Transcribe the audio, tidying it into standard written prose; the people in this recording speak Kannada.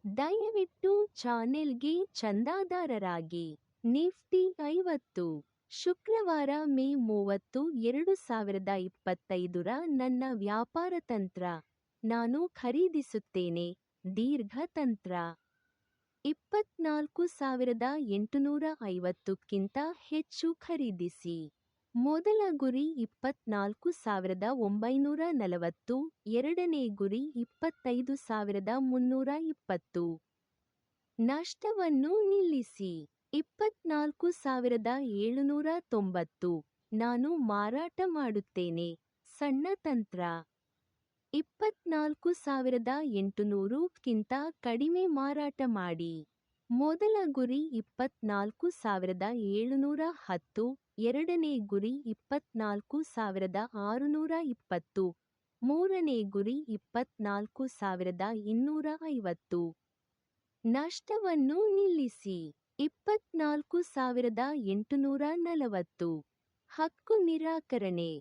ದಯವಿಟ್ಟು ಚಾನೆಲ್ಗೆ ಚಂದಾದಾರರಾಗಿ. ನಿಫ್ಟಿ 50 ಶುಕ್ರವಾರ ಮೇ 30, 2025 ನನ್ನ ವ್ಯಾಪಾರ ತಂತ್ರ. ನಾನು ಖರೀದಿಸುತ್ತೇನೆ. ದೀರ್ಘ ತಂತ್ರ 24,850ಕ್ಕಿಂತ ಹೆಚ್ಚು ಖರೀದಿಸಿ. ಮೊದಲ ಗುರಿ 24,940, ಎರಡನೇ ಗುರಿ 25,320. ನಷ್ಟವನ್ನು ನಿಲ್ಲಿಸಿ. 24,790. ನಾನು ಮಾರಾಟ ಮಾಡುತ್ತೇನೆ. ಸಣ್ಣ ತಂತ್ರ 24,800ಕ್ಕಿಂತ ಕಡಿಮೆ ಮಾರಾಟ ಮಾಡಿ. ಮೊದಲ ಗುರಿ 24,710, ಎರಡನೇ ಗುರಿ 24,620, ಮೂರನೇ ಗುರಿ 24,250. ನಷ್ಟವನ್ನು ನಿಲ್ಲಿಸಿ. 24,840. ಹಕ್ಕು ನಿರಾಕರಣೆ.